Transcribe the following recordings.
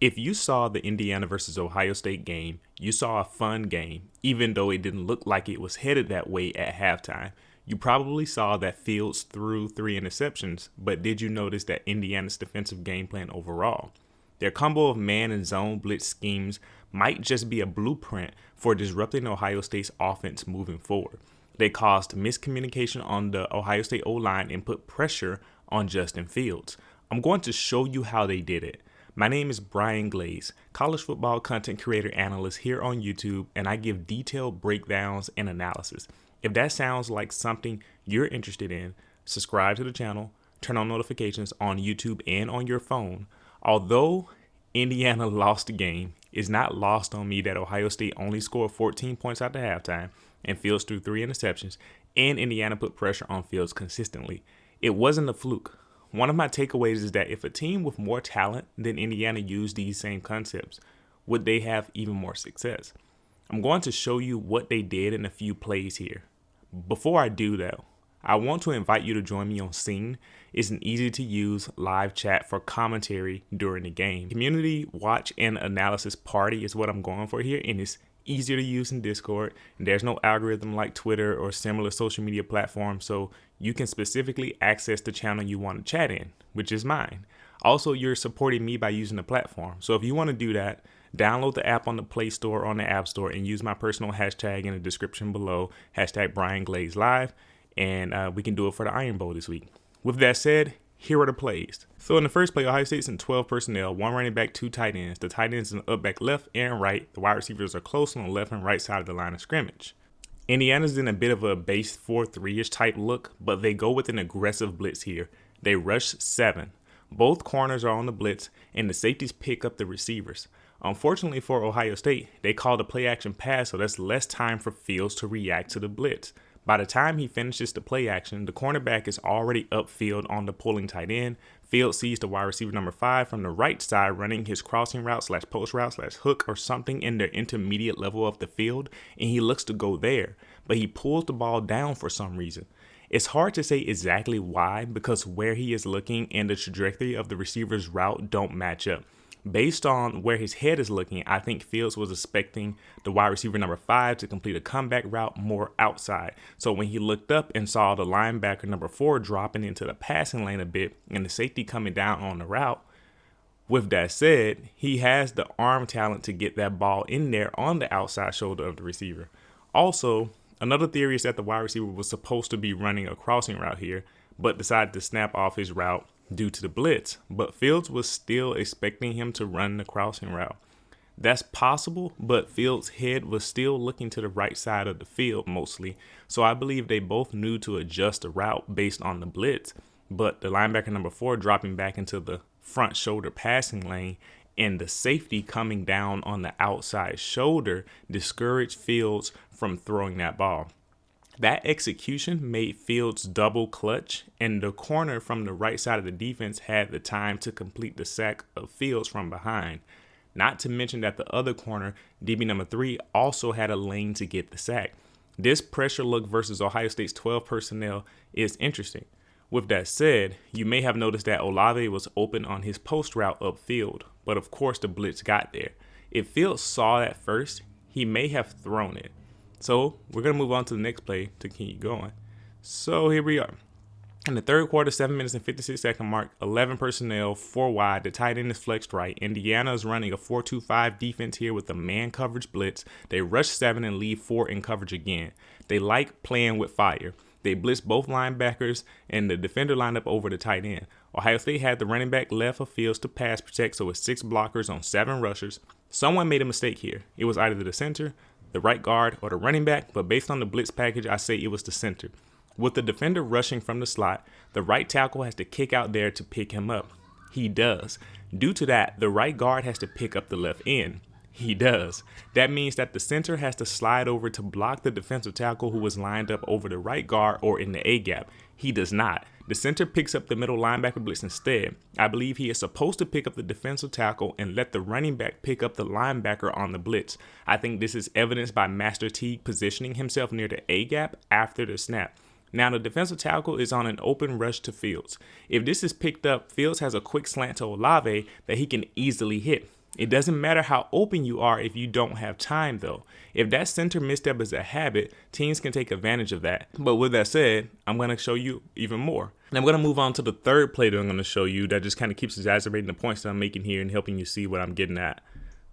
If you saw the Indiana versus Ohio State game, you saw a fun game, even though it didn't look like it was headed that way at halftime. You probably saw that Fields threw 3 interceptions, but did you notice that Indiana's defensive game plan overall? Their combo of man and zone blitz schemes might just be a blueprint for disrupting Ohio State's offense moving forward. They caused miscommunication on the Ohio State O-line and put pressure on Justin Fields. I'm going to show you how they did it. My name is Brian Glaze, college football content creator analyst here on YouTube, and I give detailed breakdowns and analysis. If that sounds like something you're interested in, subscribe to the channel, turn on notifications on YouTube and on your phone. Although Indiana lost the game, it's not lost on me that Ohio State only scored 14 points after halftime and Fields threw 3 interceptions, and Indiana put pressure on Fields consistently. It wasn't a fluke. One of my takeaways is that if a team with more talent than Indiana used these same concepts, would they have even more success? I'm going to show you what they did in a few plays here. Before I do though, I want to invite you to join me on Scene. It's an easy to use live chat for commentary during the game. Community watch and analysis party is what I'm going for here, and it's easier to use in Discord, and there's no algorithm like Twitter or similar social media platforms, so you can specifically access the channel you want to chat in, which is mine. Also, you're supporting me by using the platform, so if you want to do that, download the app on the Play Store or on the App Store and use my personal hashtag in the description below, hashtag BrianGlazeLive, and we can do it for the Iron Bowl this week. With that said, here are the plays. So in the first play, Ohio State's in 12 personnel, 1 running back, 2 tight ends. The tight ends in up back left and right. The wide receivers are close on the left and right side of the line of scrimmage. Indiana's in a bit of a base 4-3-ish type look, but they go with an aggressive blitz here. They rush 7. Both corners are on the blitz, and the safeties pick up the receivers. Unfortunately for Ohio State, they called a play action pass, so that's less time for Fields to react to the blitz. By the time he finishes the play action, the cornerback is already upfield on the pulling tight end. Fields sees the wide receiver number 5 from the right side running his crossing route / post route / hook or something in the intermediate level of the field, and he looks to go there, but he pulls the ball down for some reason. It's hard to say exactly why, because where he is looking and the trajectory of the receiver's route don't match up. Based on where his head is looking, I think Fields was expecting the wide receiver number 5 to complete a comeback route more outside. So when he looked up and saw the linebacker number 4 dropping into the passing lane a bit and the safety coming down on the route, with that said, he has the arm talent to get that ball in there on the outside shoulder of the receiver. Also, another theory is that the wide receiver was supposed to be running a crossing route here, but decided to snap off his route due to the blitz, but Fields was still expecting him to run the crossing route. That's possible, but Fields' head was still looking to the right side of the field mostly, so I believe they both knew to adjust the route based on the blitz, but the linebacker number 4 dropping back into the front shoulder passing lane and the safety coming down on the outside shoulder discouraged Fields from throwing that ball. That execution made Fields double clutch, and the corner from the right side of the defense had the time to complete the sack of Fields from behind. Not to mention that the other corner, DB number 3, also had a lane to get the sack. This pressure look versus Ohio State's 12 personnel is interesting. With that said, you may have noticed that Olave was open on his post route upfield, but of course the blitz got there. If Fields saw that first, he may have thrown it. So we're going to move on to the next play to keep going. So here we are. In the third quarter, 7 minutes and 56-second mark, 11 personnel, 4 wide. The tight end is flexed right. Indiana is running a 4-2-5 defense here with a man coverage blitz. They rush 7 and leave 4 in coverage again. They like playing with fire. They blitz both linebackers and the defender lined up over the tight end. Ohio State had the running back left of Fields to pass protect, so it's 6 blockers on 7 rushers. Someone made a mistake here. It was either the center, the right guard, or the running back, but based on the blitz package, I say it was the center. With the defender rushing from the slot, the right tackle has to kick out there to pick him up. He does. Due to that, the right guard has to pick up the left end. He does. That means that the center has to slide over to block the defensive tackle who was lined up over the right guard or in the A-gap. He does not. The center picks up the middle linebacker blitz instead. I believe he is supposed to pick up the defensive tackle and let the running back pick up the linebacker on the blitz. I think this is evidenced by Master Teague positioning himself near the A-gap after the snap. Now the defensive tackle is on an open rush to Fields. If this is picked up, Fields has a quick slant to Olave that he can easily hit. It doesn't matter how open you are if you don't have time, though. If that center misstep is a habit, teams can take advantage of that. But with that said, I'm going to show you even more. And I'm going to move on to the third play that I'm going to show you that just kind of keeps exacerbating the points that I'm making here and helping you see what I'm getting at.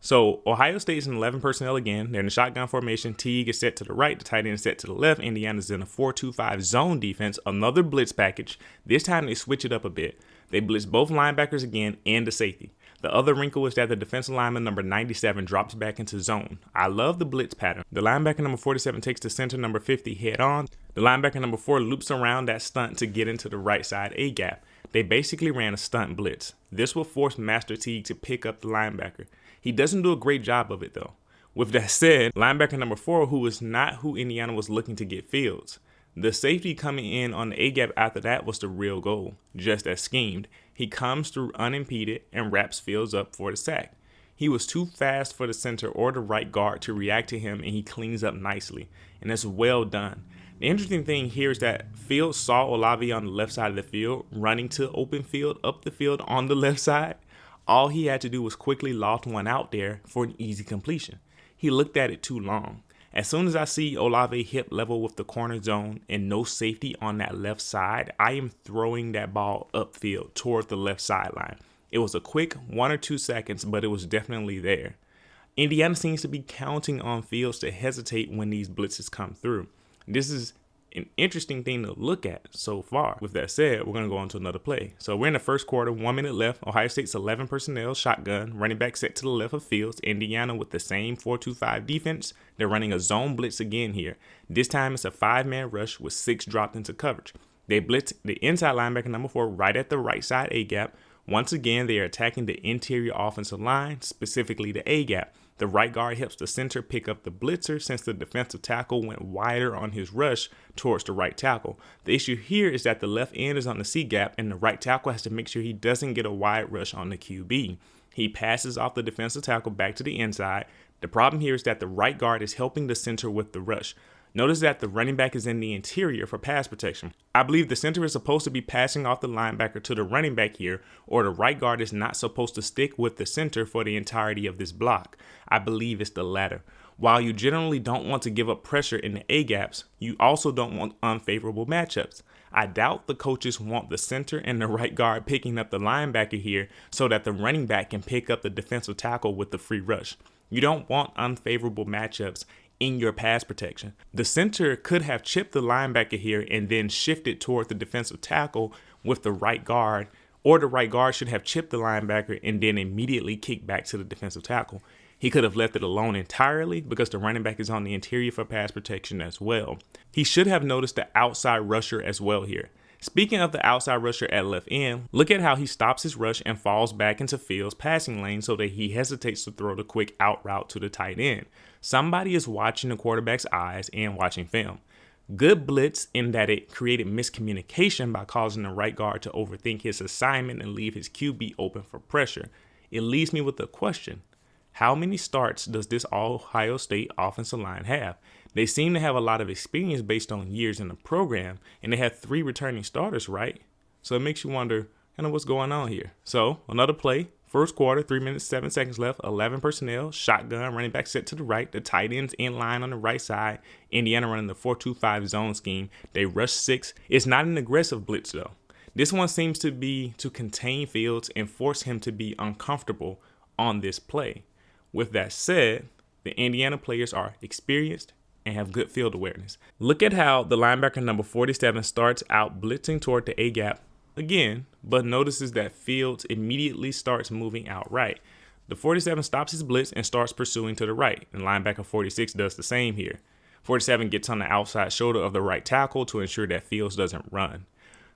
So Ohio State is in 11 personnel again. They're in the shotgun formation. Teague is set to the right. The tight end is set to the left. Indiana's in a 4-2-5 zone defense. Another blitz package. This time they switch it up a bit. They blitz both linebackers again and the safety. The other wrinkle is that the defensive lineman number 97 drops back into zone. I love the blitz pattern. The linebacker number 47 takes the center number 50 head on. The linebacker number 4 loops around that stunt to get into the right side A gap. They basically ran a stunt blitz. This will force Master Teague to pick up the linebacker. He doesn't do a great job of it though. With that said, linebacker number 4, who is not who Indiana was looking to get Fields. The safety coming in on the A-gap after that was the real goal, just as schemed. He comes through unimpeded and wraps Fields up for the sack. He was too fast for the center or the right guard to react to him, and he cleans up nicely, and that's well done. The interesting thing here is that Fields saw Olave on the left side of the field, running to open field, up the field on the left side. All he had to do was quickly loft one out there for an easy completion. He looked at it too long. As soon as I see Olave hip level with the corner zone and no safety on that left side, I am throwing that ball upfield toward the left sideline. It was a quick 1 or 2 seconds, but it was definitely there. Indiana seems to be counting on Fields to hesitate when these blitzes come through. This is an interesting thing to look at so far. With that said, we're going to go on to another play. So we're in the first quarter, 1 minute left. Ohio State's 11 personnel, shotgun, running back set to the left of Fields. Indiana with the same 4-2-5 defense. They're running a zone blitz again here. This time it's a 5-man rush with 6 dropped into coverage. They blitz the inside linebacker number 4 right at the right side A-gap. Once again, they are attacking the interior offensive line, specifically the A-gap. The right guard helps the center pick up the blitzer since the defensive tackle went wider on his rush towards the right tackle. The issue here is that the left end is on the C gap and the right tackle has to make sure he doesn't get a wide rush on the QB. He passes off the defensive tackle back to the inside. The problem here is that the right guard is helping the center with the rush. Notice that the running back is in the interior for pass protection. I believe the center is supposed to be passing off the linebacker to the running back here, or the right guard is not supposed to stick with the center for the entirety of this block. I believe it's the latter. While you generally don't want to give up pressure in the A-gaps, you also don't want unfavorable matchups. I doubt the coaches want the center and the right guard picking up the linebacker here so that the running back can pick up the defensive tackle with the free rush. You don't want unfavorable matchups in your pass protection. The center could have chipped the linebacker here and then shifted toward the defensive tackle with the right guard, or the right guard should have chipped the linebacker and then immediately kicked back to the defensive tackle. He could have left it alone entirely because the running back is on the interior for pass protection as well. He should have noticed the outside rusher as well here. Speaking of the outside rusher at left end, look at how he stops his rush and falls back into Fields' passing lane so that he hesitates to throw the quick out route to the tight end. Somebody is watching the quarterback's eyes and watching film. Good blitz in that it created miscommunication by causing the right guard to overthink his assignment and leave his QB open for pressure. It leaves me with a question. How many starts does this Ohio State offensive line have? They seem to have a lot of experience based on years in the program, and they have 3 returning starters, right? So it makes you wonder kind of what's going on here. So another play, first quarter, 3 minutes, 7 seconds left, 11 personnel, shotgun, running back set to the right, the tight ends in line on the right side, Indiana running the 4-2-5 zone scheme. They rush 6. It's not an aggressive blitz though. This one seems to be to contain Fields and force him to be uncomfortable on this play. With that said, the Indiana players are experienced and have good field awareness. Look at how the linebacker number 47 starts out blitzing toward the A-gap again, but notices that Fields immediately starts moving out right. The 47 stops his blitz and starts pursuing to the right, and linebacker 46 does the same here. 47 gets on the outside shoulder of the right tackle to ensure that Fields doesn't run.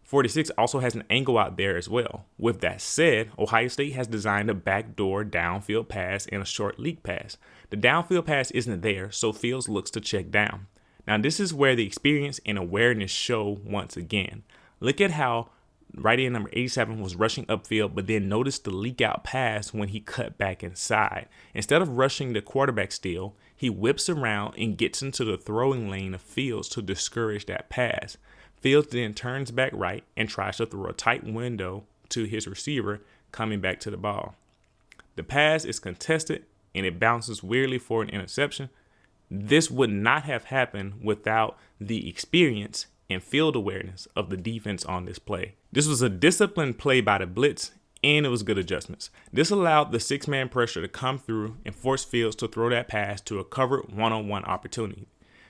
46 also has an angle out there as well. With that said, Ohio State has designed a backdoor downfield pass and a short leak pass. The downfield pass isn't there, so Fields looks to check down. Now this is where the experience and awareness show once again. Look at how right end number 87 was rushing upfield, but then notice the leak out pass when he cut back inside. Instead of rushing the quarterback steal, he whips around and gets into the throwing lane of Fields to discourage that pass. Fields then turns back right and tries to throw a tight window to his receiver coming back to the ball. The pass is contested and it bounces weirdly for an interception. This would not have happened without the experience and field awareness of the defense on this play. This was a disciplined play by the blitz, and it was good adjustments. This allowed the 6-man pressure to come through and force Fields to throw that pass to a covered one-on-one opportunity.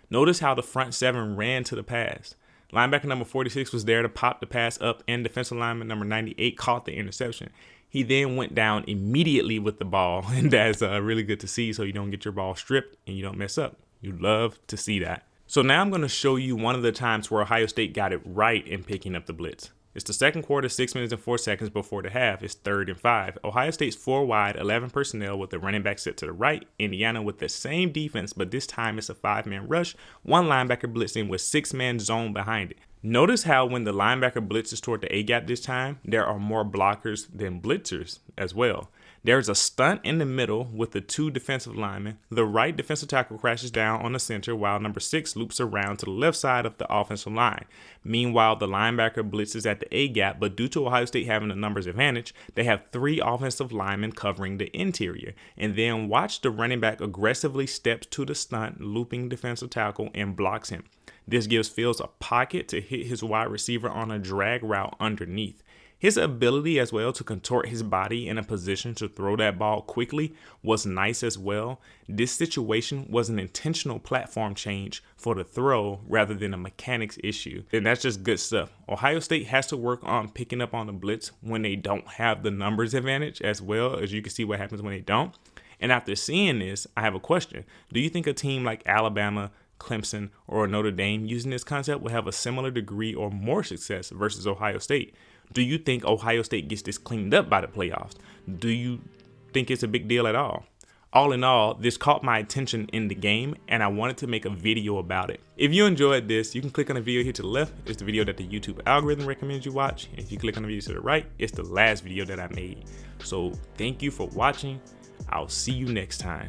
Notice how the front 7 ran to the pass. Linebacker number 46 was there to pop the pass up, and defensive lineman number 98 caught the interception. He then went down immediately with the ball, and that's really good to see, so you don't get your ball stripped and you don't mess up. You love to see that. So now I'm going to show you one of the times where Ohio State got it right in picking up the blitz. It's the second quarter, 6 minutes and 4 seconds before the half. It's 3rd and 5. Ohio State's 4 wide, 11 personnel with the running back set to the right. Indiana with the same defense, but this time it's a 5-man rush. 1 linebacker blitzing with 6-man zone behind it. Notice how when the linebacker blitzes toward the A-gap this time, there are more blockers than blitzers as well. There's a stunt in the middle with the 2 defensive linemen. The right defensive tackle crashes down on the center while number 6 loops around to the left side of the offensive line. Meanwhile, the linebacker blitzes at the A-gap, but due to Ohio State having a numbers advantage, they have 3 offensive linemen covering the interior. And then watch the running back aggressively steps to the stunt, looping defensive tackle, and blocks him. This gives Fields a pocket to hit his wide receiver on a drag route underneath. His ability as well to contort his body in a position to throw that ball quickly was nice as well. This situation was an intentional platform change for the throw rather than a mechanics issue. And that's just good stuff. Ohio State has to work on picking up on the blitz when they don't have the numbers advantage, as well as you can see what happens when they don't. And after seeing this, I have a question. Do you think a team like Alabama, Clemson, or Notre Dame using this concept will have a similar degree or more success versus Ohio State? Do you think Ohio State gets this cleaned up by the playoffs? Do you think it's a big deal at all? All in all, this caught my attention in the game, and I wanted to make a video about it. If you enjoyed this, you can click on the video here to the left. It's the video that the YouTube algorithm recommends you watch. And if you click on the video to the right, it's the last video that I made. So thank you for watching. I'll see you next time.